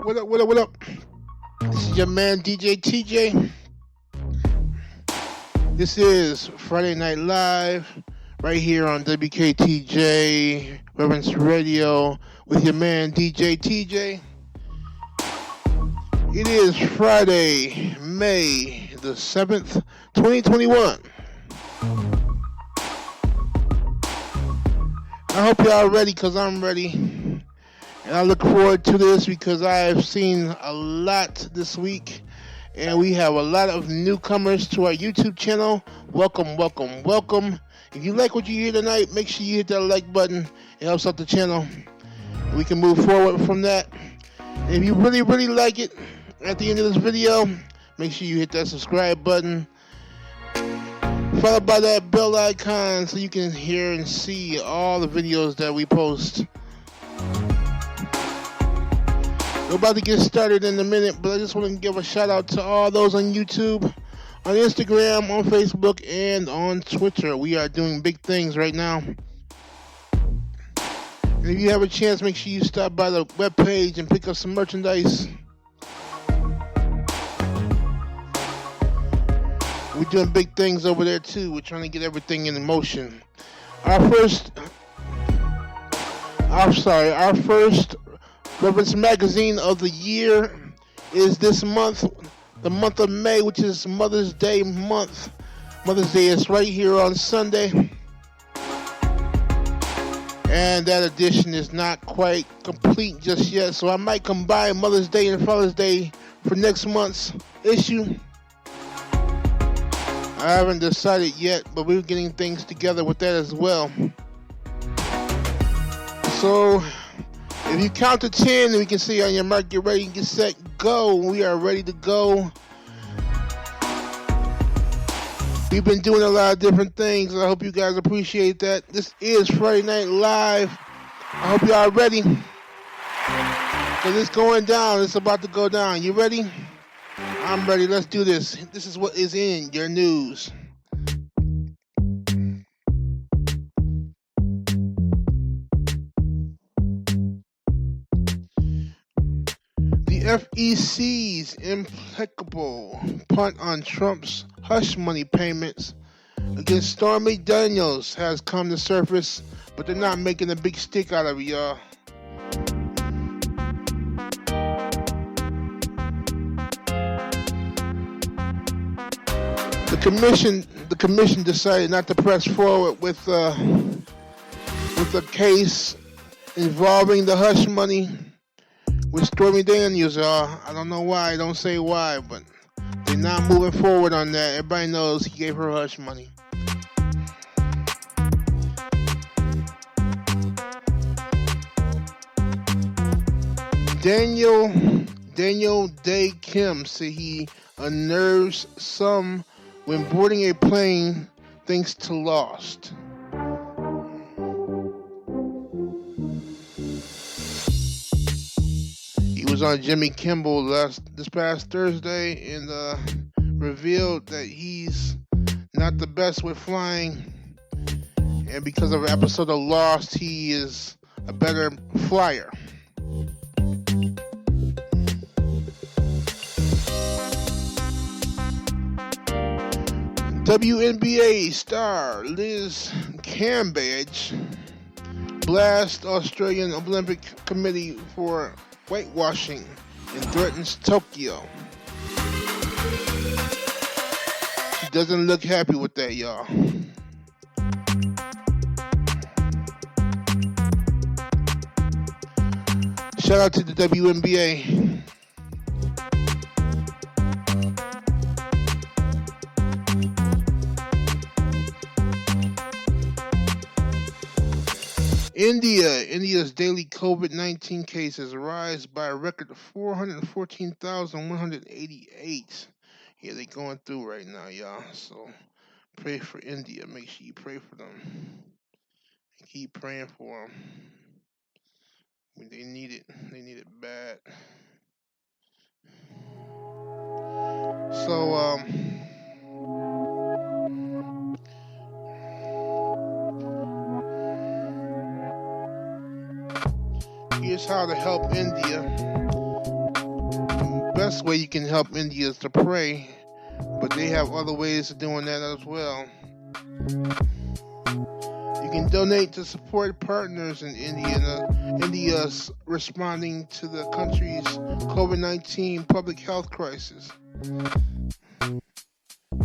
What up? This is your man DJ TJ. This is Friday Night Live right here on WKTJ Reverence Radio with your man DJ TJ. It is Friday, May the 7th, 2021. I hope y'all ready because I'm ready. And I look forward to this because I have seen a lot this week. And we have a lot of newcomers to our YouTube channel. Welcome. If you like what you hear tonight, make sure you hit that like button. It helps out the channel. We can move forward from that. And if you really like it, at the end of this video, make sure you hit that subscribe button. Followed by that bell icon so you can hear and see all the videos that we post. We're about to get started in a minute, but I just want to give a shout out to all those on YouTube, on Instagram, on Facebook, and on Twitter. We are doing big things right now. And if you have a chance, make sure you stop by the webpage and pick up some merchandise. We're doing big things over there too. We're trying to get everything in motion. Our first Reverence magazine of the year is this month, the month of May, which is Mother's Day month. Mother's Day is right here on Sunday. And that edition is not quite complete just yet, so I might combine Mother's Day and Father's Day for next month's issue. I haven't decided yet, but we're getting things together with that as well. So, if you count to 10, we can see on your mark, get ready, get set, go. We are ready to go. We've been doing a lot of different things. I hope you guys appreciate that. This is Friday Night Live. I hope you are ready. Because it's going down. It's about to go down. You ready? I'm ready. Let's do this. This is what is in your news. The FEC's implacable punt on Trump's hush money payments against Stormy Daniels has come to surface, but they're not making a big stick out of it, y'all. The commission decided not to press forward with a case involving the hush money with Stormy Daniels, y'all. I don't know why, don't say why, but they're not moving forward on that. Everybody knows he gave her hush money. Daniel Day Kim said he unnerves some when boarding a plane thanks to Lost. He was on Jimmy Kimmel this past Thursday and revealed that he's not the best with flying, and because of an episode of Lost, he is a better flyer. WNBA star Liz Cambage blasts Australian Olympic Committee for whitewashing and threatens Tokyo. She doesn't look happy with that, y'all. Shout out to the WNBA. India's daily COVID-19 cases rise by a record of 414,188. Yeah, they're going through right now, y'all. So pray for India. Make sure you pray for them. And keep praying for them. I mean, they need it. They need it bad. So, here's how to help India. best way you can help India is to pray, but they have other ways of doing that as well. You can donate to support partners in India. India's responding to the country's COVID-19 public health crisis.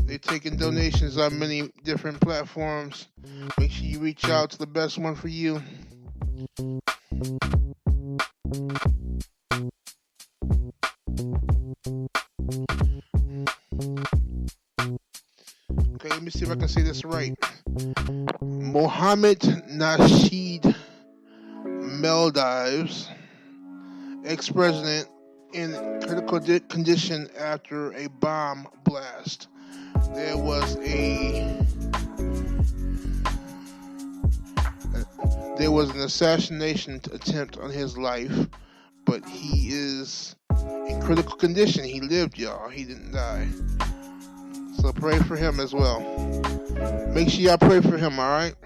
They're taking donations on many different platforms. Make sure you reach out to the best one for you. Okay, let me see if I can say this right. Mohammed Nasheed Maldives, ex-president, in critical condition after a bomb blast. There was an assassination attempt on his life, but he is in critical condition. He lived, y'all. He didn't die. So pray for him as well. Make sure y'all pray for him, alright?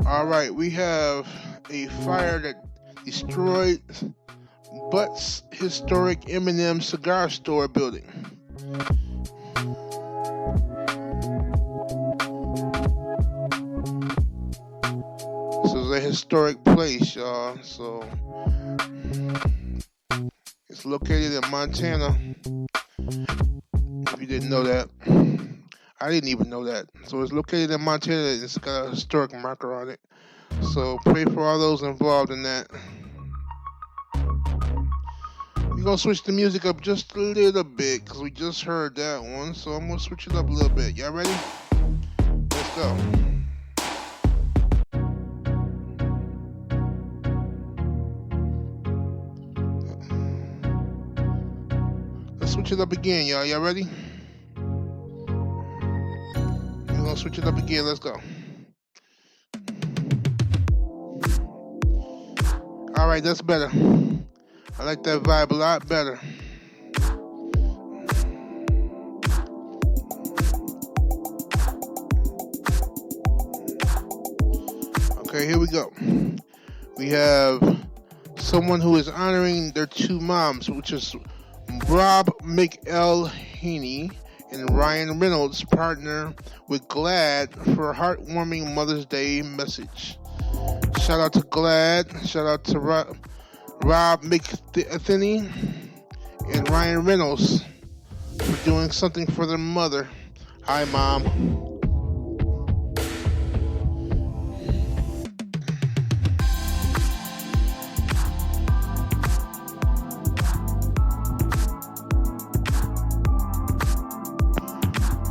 Alright, we have a fire that destroyed Butts historic M&M cigar store building. This is a historic place, y'all. So it's located in Montana. If you didn't know that. I didn't even know that. So it's located in Montana. It's got a historic marker on it. So pray for all those involved in that. We're going to switch the music up just a little bit because we just heard that one. So I'm going to switch it up a little bit. Y'all ready? Let's go. Let's switch it up again, y'all. Y'all ready? We're going to switch it up again. Let's go. Alright, that's better. I like that vibe a lot better. Okay, here we go. We have someone who is honoring their two moms, which is Rob McElhaney and Ryan Reynolds, partner with GLAAD for a heartwarming Mother's Day message. Shout out to GLAAD. Shout out to Rob McElhaney and Ryan Reynolds for doing something for their mother. Hi, Mom.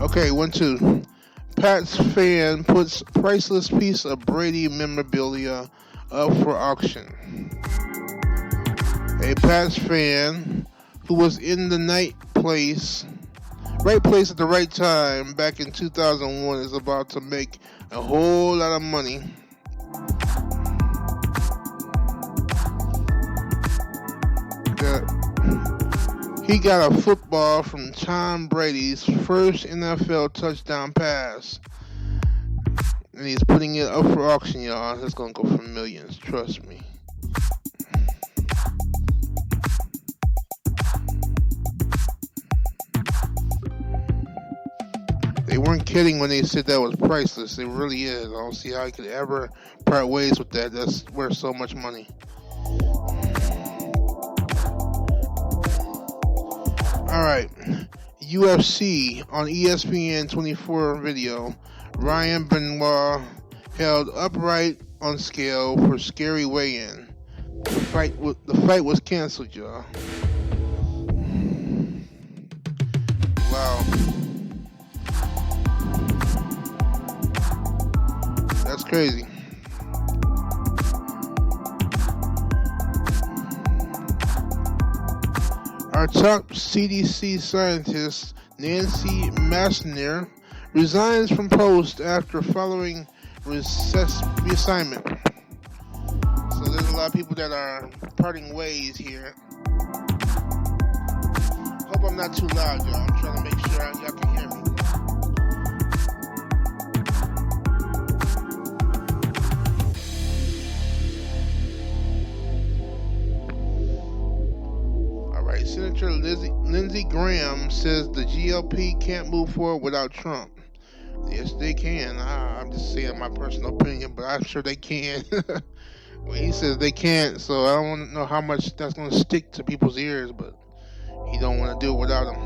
Okay, 1, 2. Pats fan puts priceless piece of Brady memorabilia up for auction. A Pats fan who was in the right place at the right time back in 2001 is about to make a whole lot of money. He got a football from Tom Brady's first NFL touchdown pass. And he's putting it up for auction, y'all. It's going to go for millions. Trust me. They weren't kidding when they said that was priceless. It really is. I don't see how you could ever part ways with that. That's worth so much money. Alright, UFC on ESPN 24 video. Ryan Benoit held upright on scale for scary weigh-in. The fight was canceled, y'all. Wow. That's crazy. Our top CDC scientist, Nancy Massner, resigns from post after following reassignment. So there's a lot of people that are parting ways here. Hope I'm not too loud, y'all. I'm trying to make sure y'all can hear me. All right, Senator Lindsey Graham says the GOP can't move forward without Trump. Yes, they can. I'm just saying my personal opinion, but I'm sure they can. Well, he says they can't, so I don't want to know how much that's going to stick to people's ears, but he don't want to do it without him.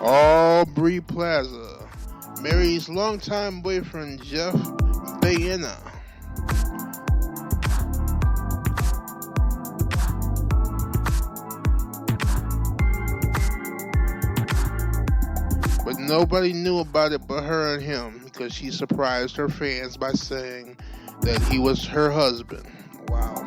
Aubrey Plaza marries longtime boyfriend Jeff Baena. But nobody knew about it but her and him, because she surprised her fans by saying that he was her husband. Wow.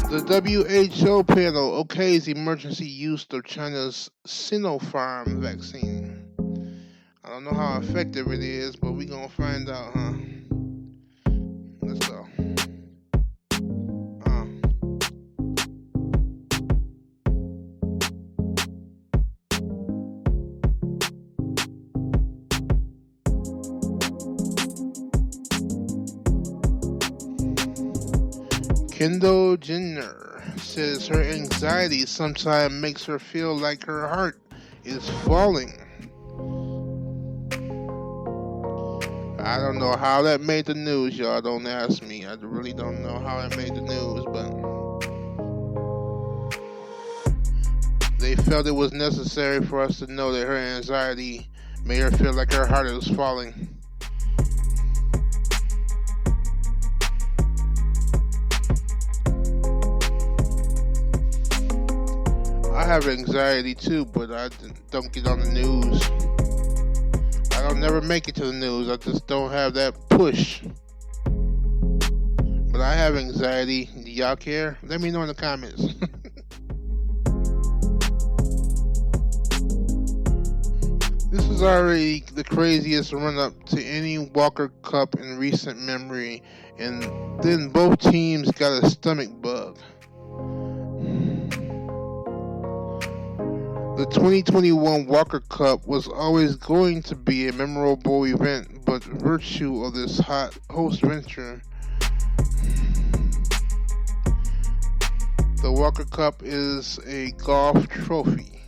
The WHO panel okays emergency use of China's Sinopharm vaccine. I don't know how effective it is, but we're going to find out, huh? Let's go. Kendall Jenner says her anxiety sometimes makes her feel like her heart is falling. I don't know how that made the news, y'all. Don't ask me. I really don't know how it made the news, but they felt it was necessary for us to know that her anxiety made her feel like her heart was falling. I have anxiety too, but I don't get on the news. I don't never make it to the news. I just don't have that push. But I have anxiety. Do y'all care? Let me know in the comments. This is already the craziest run-up to any Walker Cup in recent memory, and then both teams got a stomach bug. The 2021 Walker Cup was always going to be a memorable event, but virtue of this host venture, the Walker Cup is a golf trophy.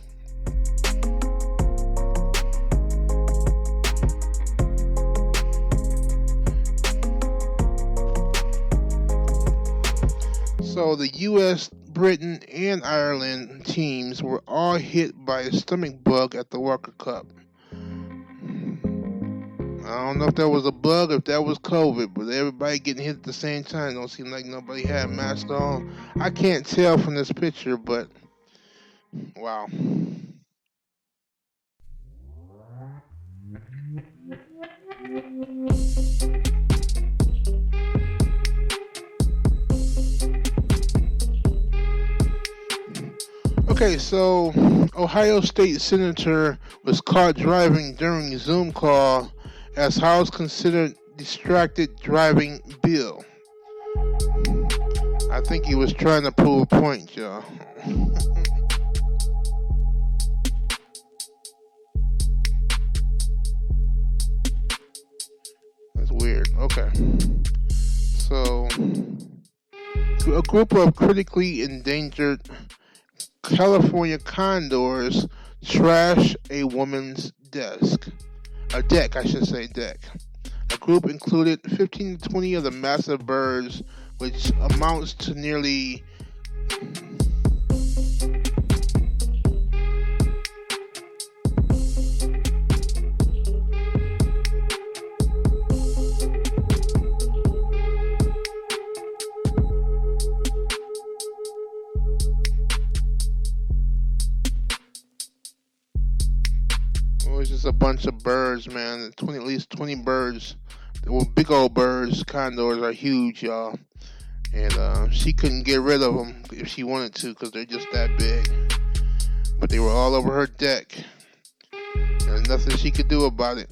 So the U.S., Britain, and Ireland teams were all hit by a stomach bug at the Walker Cup. I don't know if that was a bug or if that was COVID, but everybody getting hit at the same time. Don't seem like nobody had a mask on. I can't tell from this picture, but wow. Okay, so Ohio State Senator was caught driving during a Zoom call as House considered distracted driving bill. I think he was trying to prove a point, y'all. That's weird. Okay. So, a group of critically endangered California condors trash a woman's deck. A group included 15 to 20 of the massive birds, which amounts to nearly a bunch of birds, man. At least 20 birds Well, big old birds, condors are huge, y'all. And she couldn't get rid of them if she wanted to because they're just that big. But they were all over her deck. There's nothing she could do about it.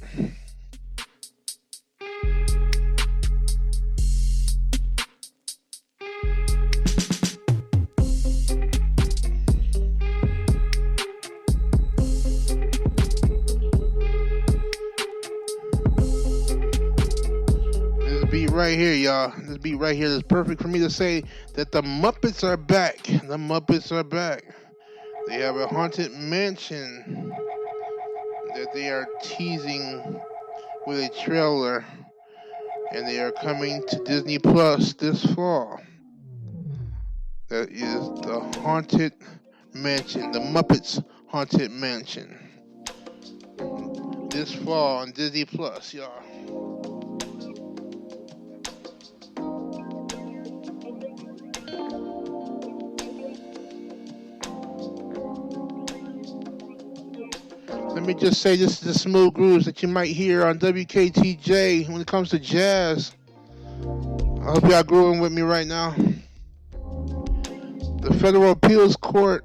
Beat right here, y'all. This beat right here is perfect for me to say that the Muppets are back. The Muppets are back. They have a haunted mansion that they are teasing with a trailer, and they are coming to Disney Plus this fall. That is the Haunted Mansion, the Muppets Haunted Mansion. This fall on Disney Plus, y'all. Let me just say, this is the smooth grooves that you might hear on WKTJ when it comes to jazz. I hope y'all grooving with me right now. The Federal Appeals Court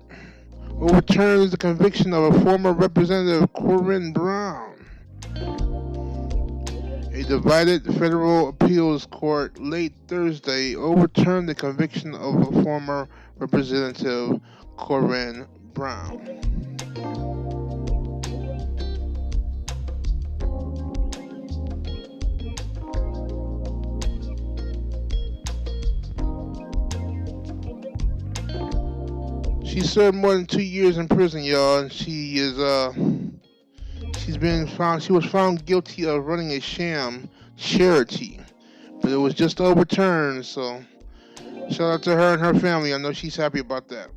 overturns the conviction of a former Representative Corinne Brown. A divided Federal Appeals Court late Thursday overturned the conviction of a former Representative Corinne Brown. She served more than 2 years in prison, y'all, and she was found guilty of running a sham charity, but it was just overturned, so shout out to her and her family. I know she's happy about that.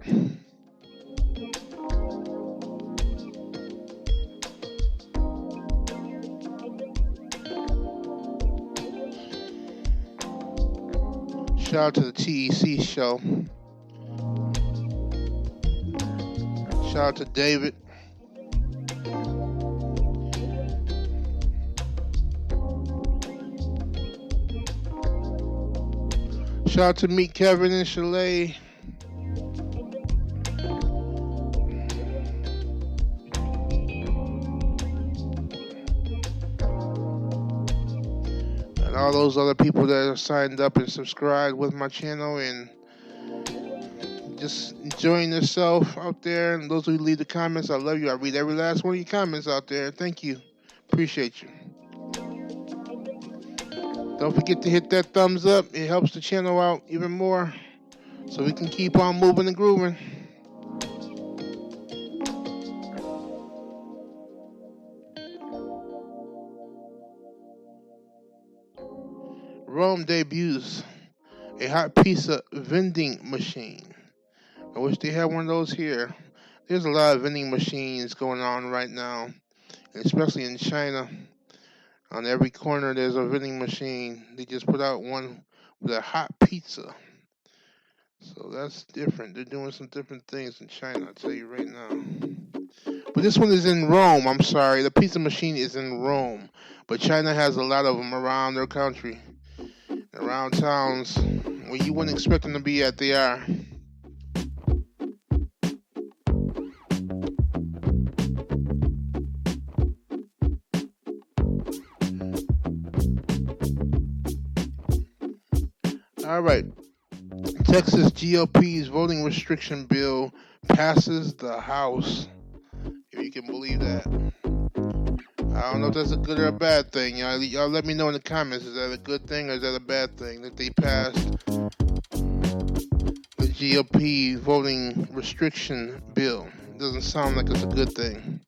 Shout out to the TEC show. Shout out to David. Shout out to Meet Kevin and Chalet. And all those other people that are signed up and subscribed with my channel and just enjoying yourself out there. And those who leave the comments, I love you. I read every last one of your comments out there. Thank you. Appreciate you. Don't forget to hit that thumbs up. It helps the channel out even more so we can keep on moving and grooving. Rome debuts a hot pizza vending machine. I wish they had one of those here. There's a lot of vending machines going on right now, and especially in China. On every corner there's a vending machine. They just put out one with a hot pizza. So that's different. They're doing some different things in China, I'll tell you right now. But this one is in Rome. I'm sorry. The pizza machine is in Rome. But China has a lot of them around their country. Around towns where you wouldn't expect them to be at, they are. All right. Texas GOP's voting restriction bill passes the House. If you can believe that. I don't know if that's a good or a bad thing. Y'all let me know in the comments. Is that a good thing or is that a bad thing that they passed the GOP voting restriction bill? It doesn't sound like it's a good thing.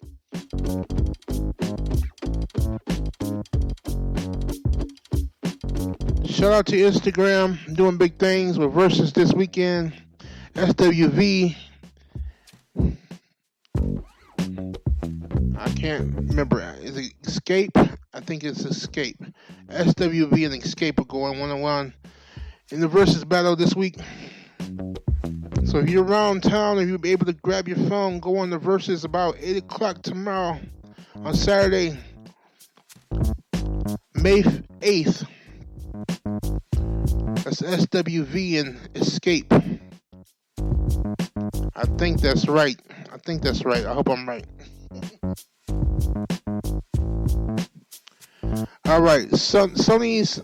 Shout out to Instagram, doing big things with Versus this weekend. SWV. I can't remember. Is it Escape? I think it's Escape. SWV and Escape are going one-on-one in the Versus battle this week. So if you're around town, if you'll be able to grab your phone, go on the Versus about 8 o'clock tomorrow on Saturday, May 8th. That's SWV in Escape. I think that's right. I hope I'm right. All right. Sony's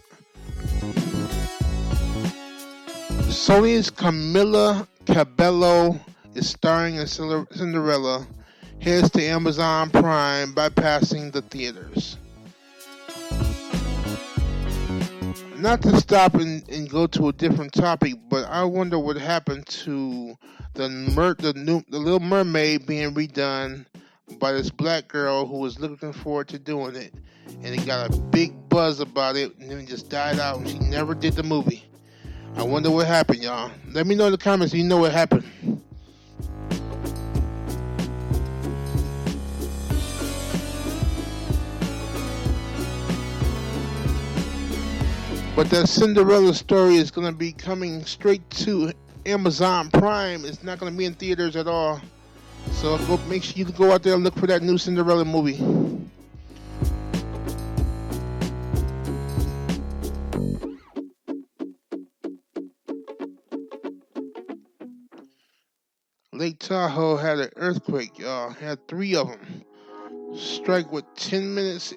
Camila Cabello is starring in Cinderella. Heads to Amazon Prime, bypassing the theaters. Not to stop and go to a different topic, but I wonder what happened to the Little Mermaid being redone by this black girl who was looking forward to doing it, and it got a big buzz about it, and then it just died out, and she never did the movie. I wonder what happened, y'all. Let me know in the comments if you know what happened. But that Cinderella story is going to be coming straight to Amazon Prime. It's not going to be in theaters at all. So make sure you go out there and look for that new Cinderella movie. Lake Tahoe had an earthquake, y'all. Had 3 of them. Strike with 10 minutes.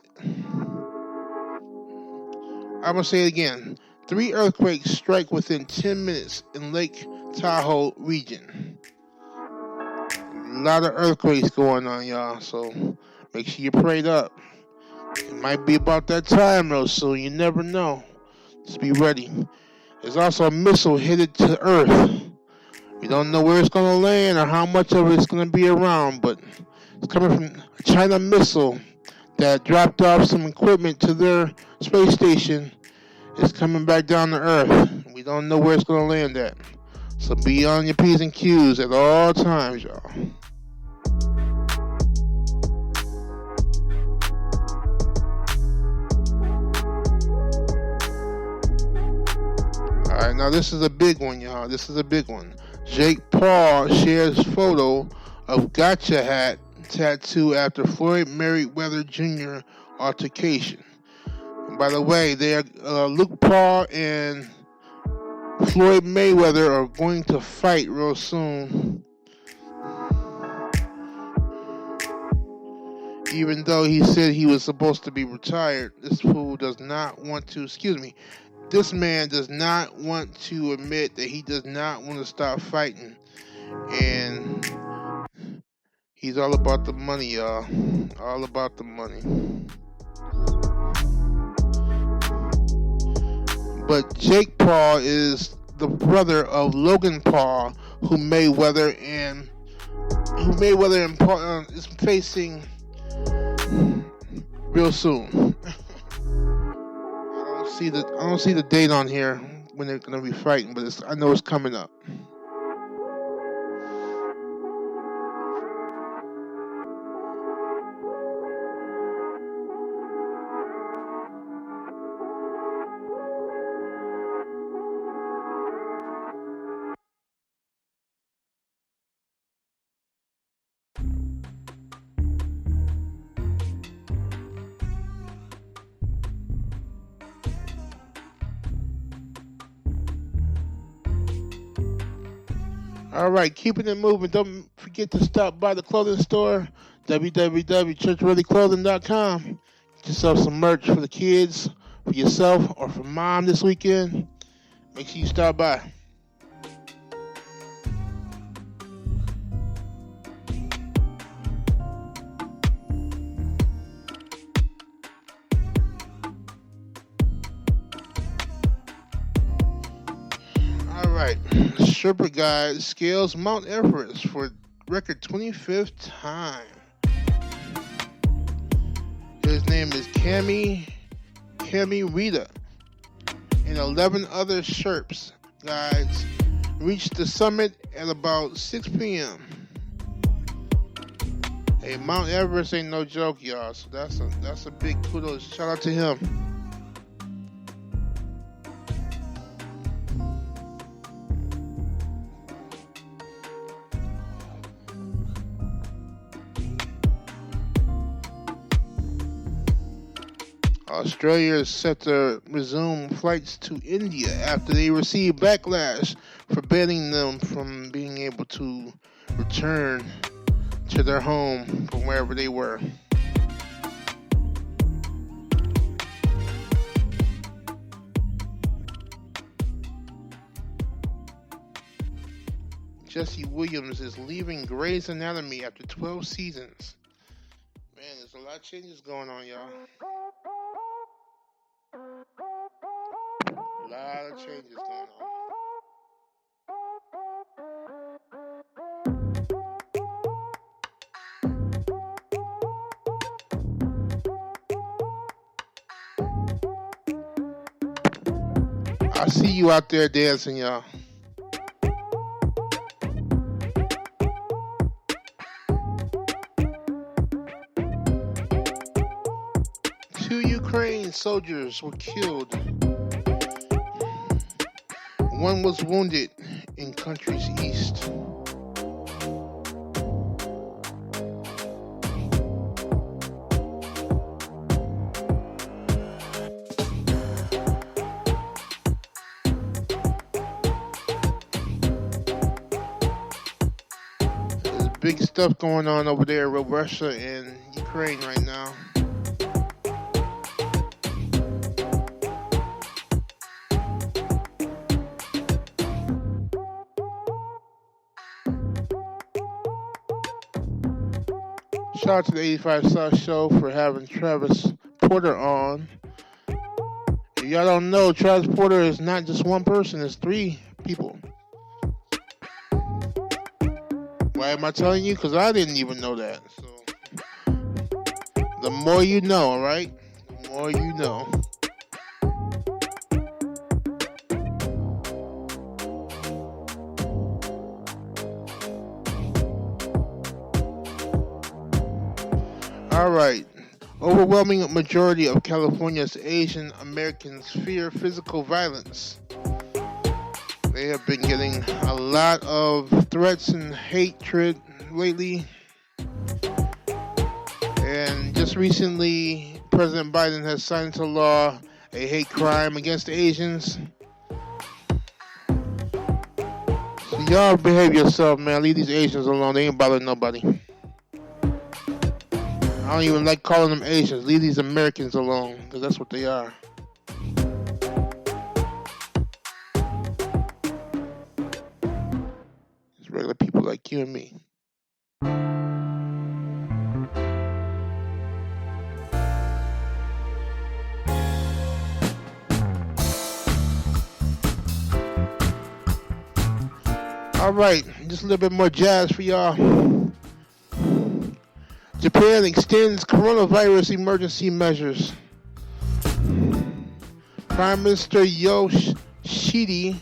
I'm going to say it again. 3 earthquakes strike within 10 minutes in Lake Tahoe region. A lot of earthquakes going on, y'all. So make sure you prayed up. It might be about that time, though, so you never know. Just be ready. There's also a missile headed to Earth. We don't know where it's going to land or how much of it's going to be around, but it's coming from a China missile that dropped off some equipment to their space station. It's coming back down to Earth. We don't know where it's going to land at. So be on your P's and Q's at all times, y'all. Alright, now this is a big one, y'all. This is a big one. Jake Paul shares photo of gotcha hat tattoo after Floyd Mayweather Jr. altercation. And by the way, Luke Paul and Floyd Mayweather are going to fight real soon. Even though he said he was supposed to be retired, this man does not want to admit that he does not want to stop fighting. And he's all about the money, y'all. All about the money. But Jake Paul is the brother of Logan Paul, who Mayweather and Paul is facing real soon. I don't see the date on here when they're gonna be fighting, but I know it's coming up. All right, keeping it moving. Don't forget to stop by the clothing store, www.churchreadyclothing.com. Get yourself some merch for the kids, for yourself, or for mom this weekend. Make sure you stop by. Sherpa guy scales Mount Everest for record 25th time. His name is Kami Rita, and 11 other Sherps guides reached the summit at about 6 p.m. Hey, Mount Everest ain't no joke, y'all. So that's a big kudos. Shout out to him. Australia is set to resume flights to India after they received backlash for banning them from being able to return to their home from wherever they were. Jesse Williams is leaving Grey's Anatomy after 12 seasons. Man, there's a lot of changes going on, y'all. A lot of changes going on. I see you out there dancing, y'all. Two Ukraine soldiers were killed. One was wounded in countries east. There's big stuff going on over there with Russia and Ukraine right now. Shout out to the 85 South Show for having Travis Porter on. If y'all don't know, Travis Porter is not just one person, it's 3 people. Why am I telling you? Because I didn't even know that. So, the more you know, alright? The more you know. Alright, overwhelming majority of California's Asian Americans fear physical violence. They have been getting a lot of threats and hatred lately. And just recently, President Biden has signed into law a hate crime against Asians. So y'all behave yourself, man. Leave these Asians alone. They ain't bothering nobody. I don't even like calling them Asians. Leave these Americans alone, because that's what they are. It's regular people like you and me. All right, just a little bit more jazz for y'all. Japan extends coronavirus emergency measures. Prime Minister Yoshihide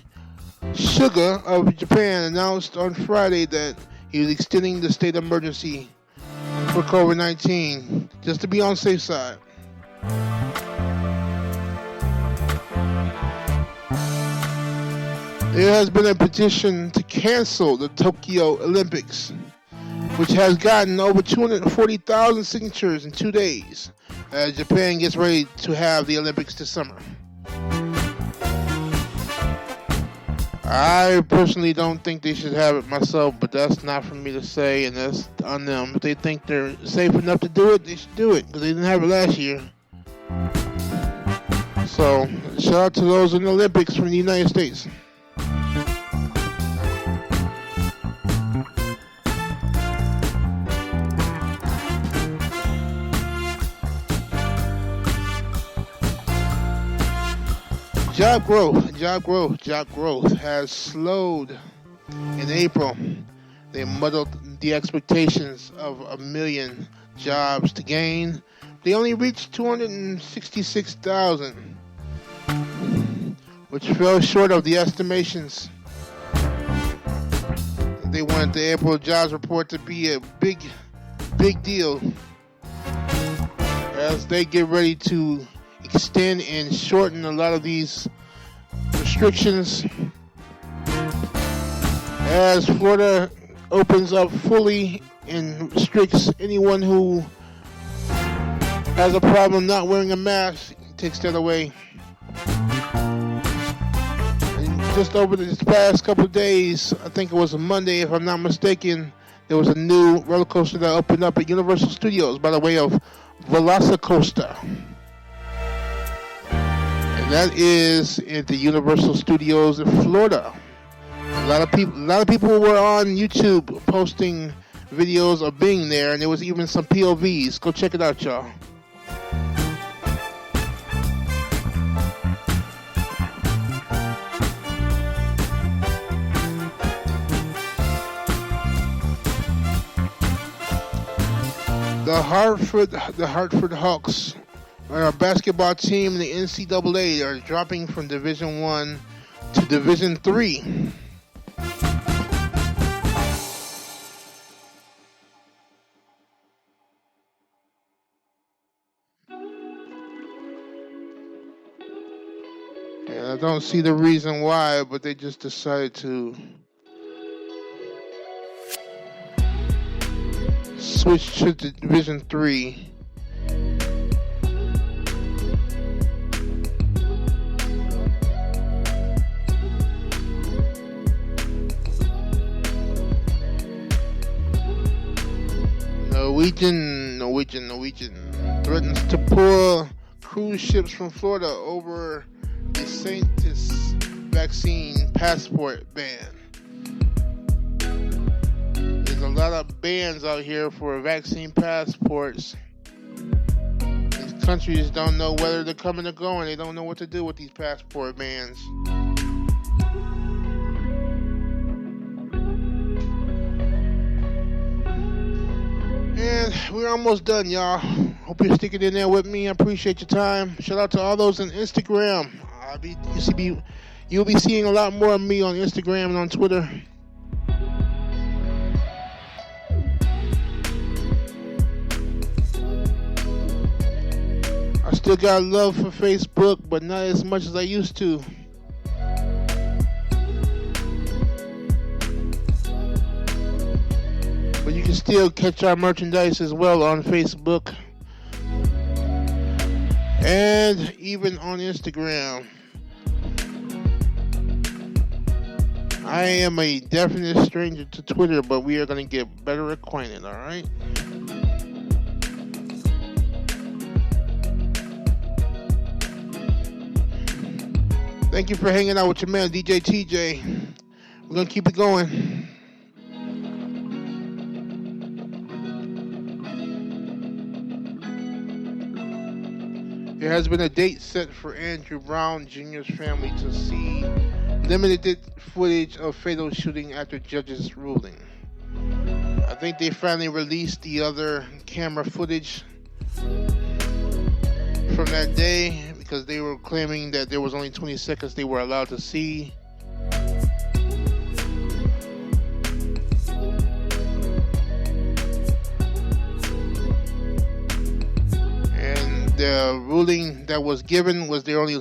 Suga of Japan announced on Friday that he was extending the state of emergency for COVID-19 just to be on the safe side. There has been a petition to cancel the Tokyo Olympics, which has gotten over 240,000 signatures in 2 days, as Japan gets ready to have the Olympics this summer. I personally don't think they should have it myself, but that's not for me to say, and that's on them. If they think they're safe enough to do it, they should do it, because they didn't have it last year. So, shout out to those in the Olympics from the United States. Job growth has slowed in April. They muddled the expectations of 1 million jobs to gain. They only reached 266,000, which fell short of the estimations. They wanted the April jobs report to be a big deal as they get ready to extend and shorten a lot of these restrictions as Florida opens up fully and restricts anyone who has a problem not wearing a mask, takes that away. And just over this past couple of days, I think it was a Monday if I'm not mistaken, there was a new roller coaster that opened up at Universal Studios by the way of Velocicoaster. And that is at the Universal Studios in Florida. A lot of people were on YouTube posting videos of being there, and there was even some POVs. Go check it out, y'all. The Hartford Hawks are a basketball team in the NCAA. They are dropping from Division I to Division III. And I don't see the reason why, but they just decided to switch to Division III. Norwegian threatens to pull cruise ships from Florida over DeSantis vaccine passport ban. There's a lot of bans out here for vaccine passports. These countries don't know whether they're coming or going. They don't know what to do with these passport bans. And we're almost done, y'all. Hope you're sticking in there with me. I appreciate your time. Shout out to all those on Instagram. You'll be seeing a lot more of me on Instagram and on Twitter. I still got love for Facebook, but not as much as I used to. But you can still catch our merchandise as well on Facebook and even on Instagram. I am a definite stranger to Twitter, but we are going to get better acquainted, all right? Thank you for hanging out with your man, DJ TJ. We're going to keep it going. There has been a date set for Andrew Brown Jr.'s family to see limited footage of fatal shooting after judge's ruling. I think they finally released the other camera footage from that day because they were claiming that there was only 20 seconds they were allowed to see. The ruling that was given was they're only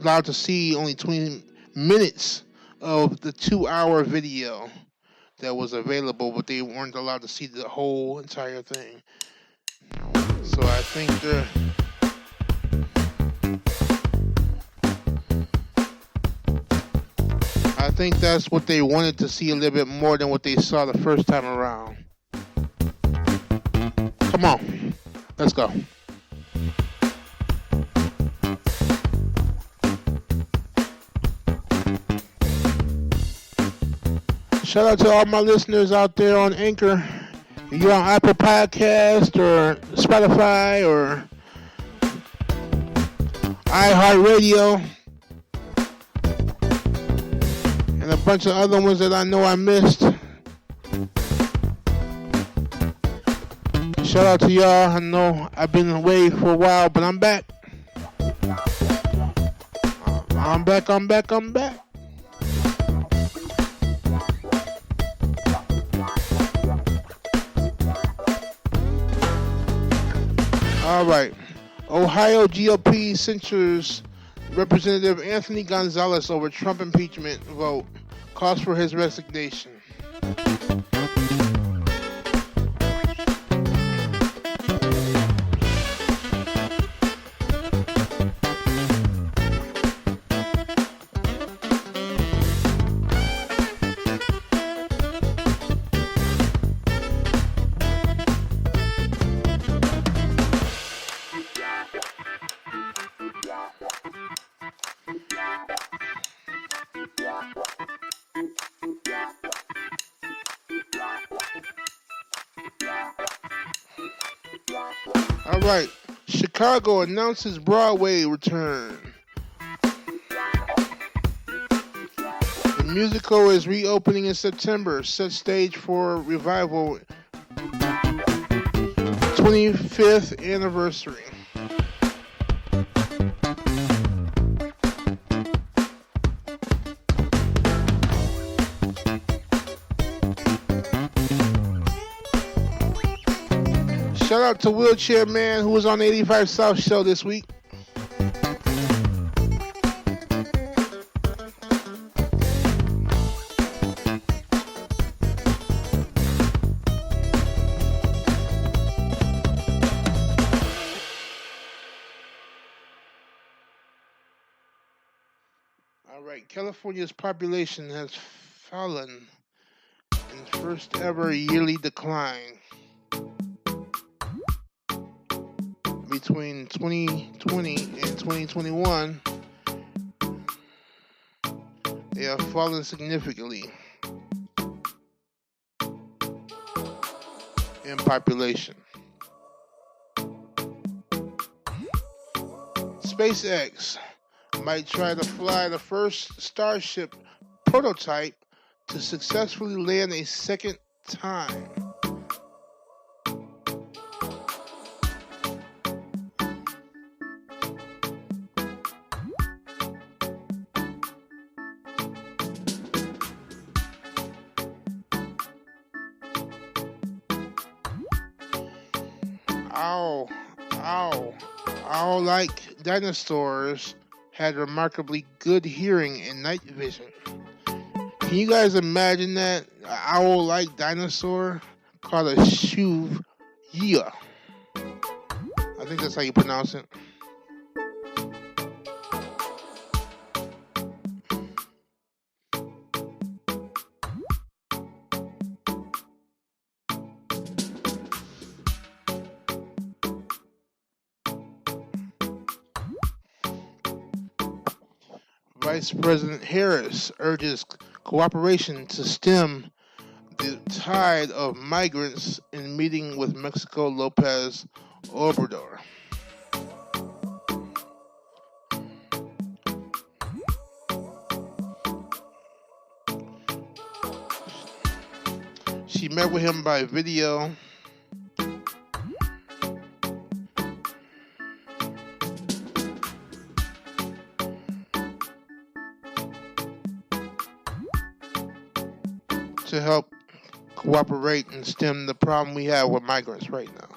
allowed to see only 20 minutes of the 2-hour video that was available, but they weren't allowed to see the whole entire thing. So I think that's what they wanted to see a little bit more than what they saw the first time around. Come on, let's go. Shout out to all my listeners out there on Anchor. If you're on Apple Podcast or Spotify or iHeartRadio and a bunch of other ones that I know I missed. Shout out to y'all. I know I've been away for a while, but I'm back. I'm back. All right. Ohio GOP censures Representative Anthony Gonzalez over Trump impeachment vote. Calls for his resignation. right. Chicago announces Broadway return. The musical is reopening in September. Set stage for revival. 25th anniversary. Shout out to Wheelchair Man, who was on the 85 South show this week. All right, California's population has fallen in first ever yearly decline. Between 2020 and 2021, they have fallen significantly in population. SpaceX might try to fly the first Starship prototype to successfully land a second time. Owl-like dinosaurs had remarkably good hearing and night vision. Can you guys imagine that? An owl-like dinosaur called a shuvia. I think that's how you pronounce it. Vice President Harris urges cooperation to stem the tide of migrants in meeting with Mexico Lopez Obrador. She met with him by video. To help cooperate and stem the problem we have with migrants right now.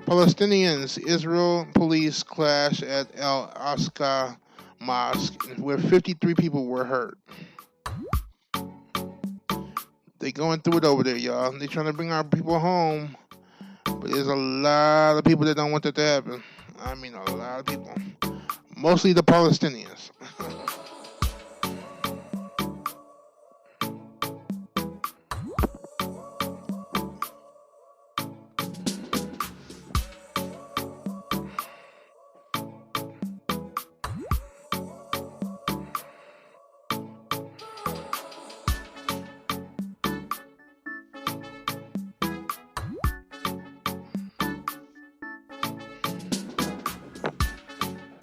Palestinians, Israel police clash at Al Aqsa Mosque where 53 people were hurt. They going through it over there, y'all. They trying to bring our people home. But there's a lot of people that don't want that to happen. I mean, a lot of people. Mostly the Palestinians.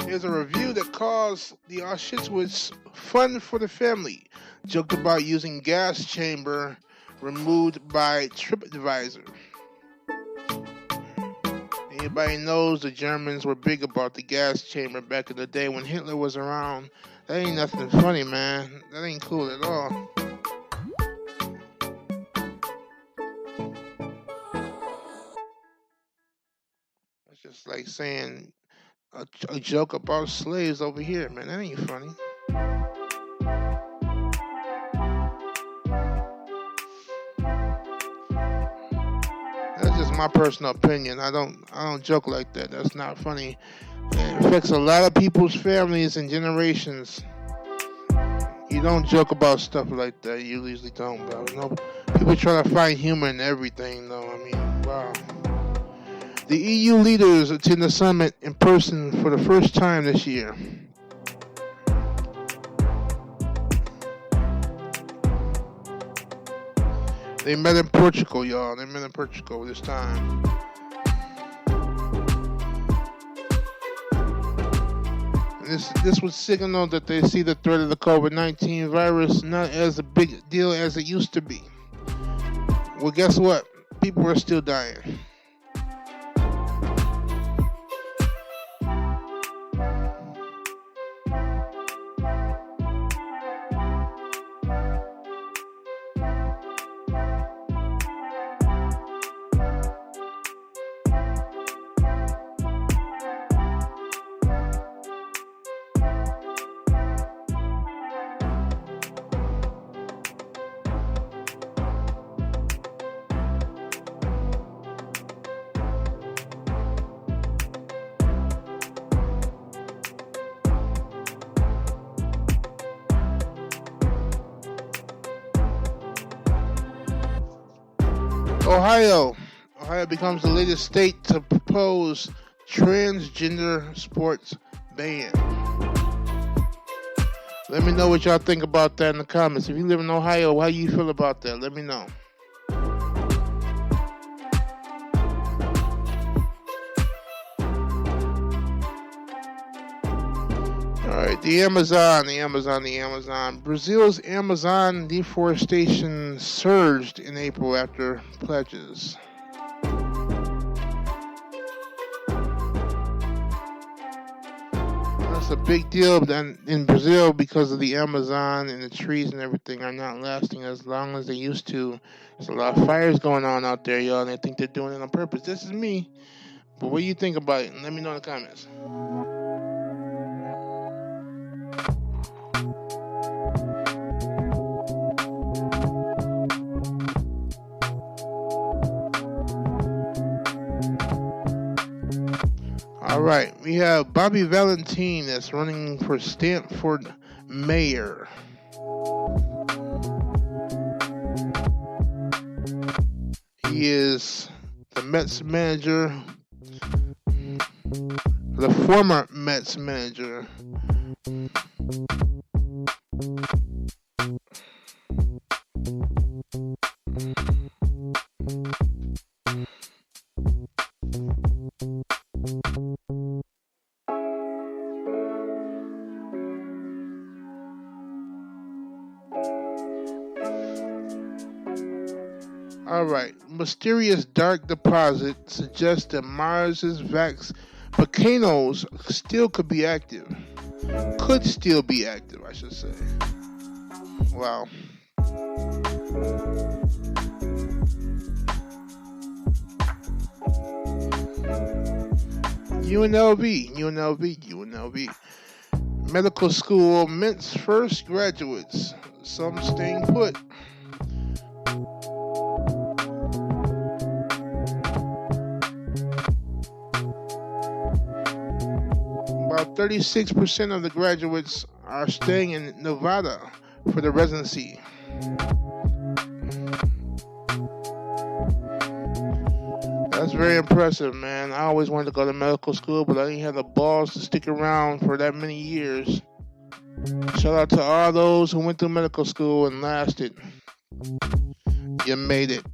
Here's a review that calls the Auschwitz fun for the family. Joked about using gas chamber removed by TripAdvisor. Anybody knows the Germans were big about the gas chamber back in the day when Hitler was around. That ain't nothing funny, man. That ain't cool at all. It's just like saying a joke about slaves over here, man. That ain't funny. That's just my personal opinion. I don't joke like that. That's not funny. It affects a lot of people's families and generations. You don't joke about stuff like that. You usually don't, bro. No, people try to find humor in everything, though. I mean, wow. The EU leaders attend the summit in person for the first time this year. They met in Portugal, y'all. They met in Portugal this time. This would signal that they see the threat of the COVID-19 virus not as a big deal as it used to be. Well, guess what? People are still dying. Ohio becomes the latest state to propose transgender sports ban. Let me know what y'all think about that in the comments. If you live in Ohio, how you feel about that? Let me know. Alright, the Amazon. Brazil's Amazon deforestation surged in April after pledges. That's a big deal in Brazil because of the Amazon, and the trees and everything are not lasting as long as they used to. There's a lot of fires going on out there, y'all, and I think they're doing it on purpose. This is me, but what do you think about it? Let me know in the comments. All right, we have Bobby Valentine that's running for Stanford mayor. He is the Mets manager, the former Mets manager. Alright, mysterious dark deposit suggests that Mars's volcanoes still could be active. Could still be active, I should say. Wow. UNLV. Medical school mints first graduates. Some staying put. About 36% of the graduates are staying in Nevada for the residency. That's very impressive, man. I always wanted to go to medical school, but I didn't have the balls to stick around for that many years. Shout out to all those who went through medical school and lasted. You made it.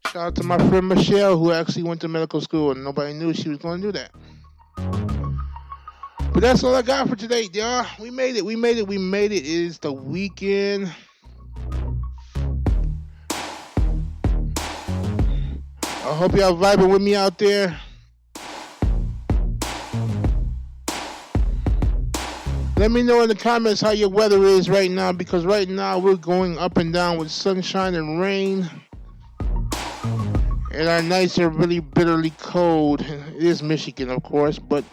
Shout out to my friend Michelle, who actually went to medical school and nobody knew she was going to do that. But that's all I got for today, y'all. We made it. It is the weekend. I hope y'all vibing with me out there. Let me know in the comments how your weather is right now, because right now we're going up and down with sunshine and rain. And our nights are really bitterly cold. It is Michigan, of course, but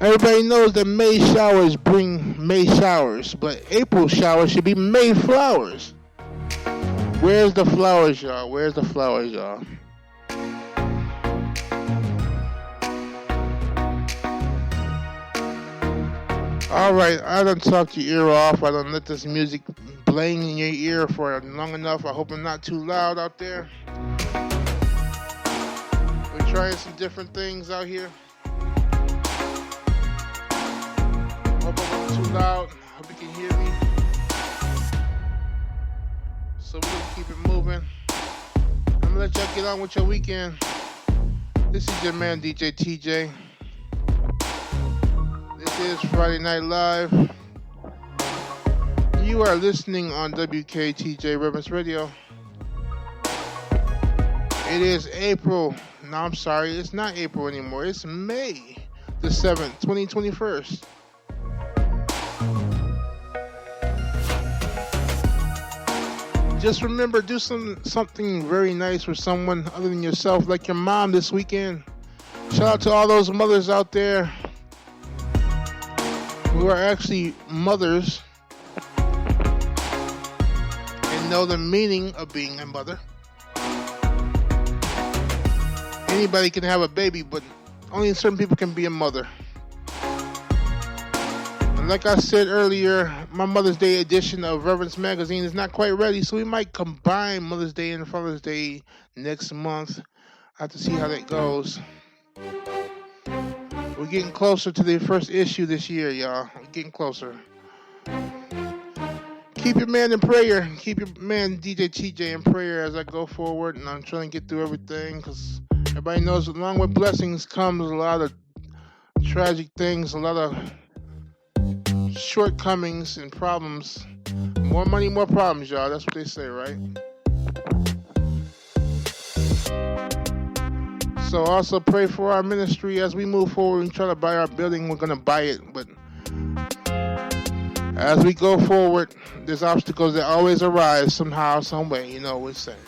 everybody knows that May showers bring May showers, but April showers should be May flowers. Where's the flowers, y'all? Alright, I done talked your ear off. I done let this music blang in your ear for long enough. I hope I'm not too loud out there. We're trying some different things out here. Hope I'm not too loud. Hope you can hear me. So we're going to keep it moving. I'm going to let y'all get on with your weekend. This is your man, DJ TJ. This is Friday Night Live. You are listening on WKTJ Reverence Radio. It is April. No, I'm sorry. It's not April anymore. It's May the 7th, 2021. Just remember, do something very nice for someone other than yourself, like your mom this weekend. Shout out to all those mothers out there who are actually mothers and know the meaning of being a mother. Anybody can have a baby, but only certain people can be a mother. And like I said earlier, my Mother's Day edition of Reverence Magazine is not quite ready, so we might combine Mother's Day and Father's Day next month. I have to see how that goes. We're getting closer to the first issue this year, y'all. We're getting closer. Keep your man in prayer. Keep your man DJ TJ in prayer as I go forward, and I'm trying to get through everything, because everybody knows along with blessings comes a lot of tragic things, a lot of shortcomings and problems. More money, more problems, y'all. That's what they say, right? So also pray for our ministry as we move forward and try to buy our building. We're going to buy it, but as we go forward, there's obstacles that always arise somehow, some way. You know what we're saying.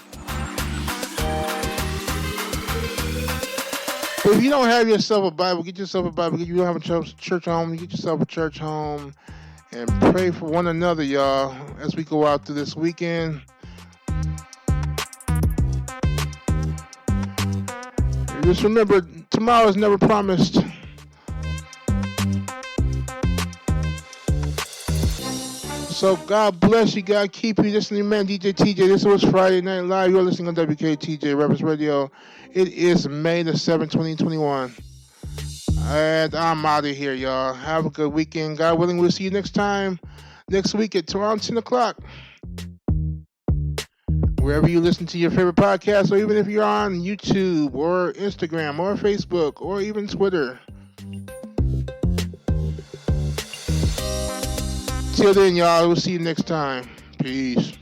But if you don't have yourself a Bible, get yourself a Bible. If you don't have a church home, get yourself a church home. And pray for one another, y'all, as we go out through this weekend. And just remember, tomorrow is never promised. So God bless you, God keep you. This is your man, DJ TJ. This was Friday Night Live. You're listening on WKTJ Reverence Radio. It is May the 7th, 2021. And I'm out of here, y'all. Have a good weekend. God willing, we'll see you next week at around 10 o'clock. Wherever you listen to your favorite podcast, or even if you're on YouTube or Instagram or Facebook or even Twitter. Till then, y'all, we'll see you next time. Peace.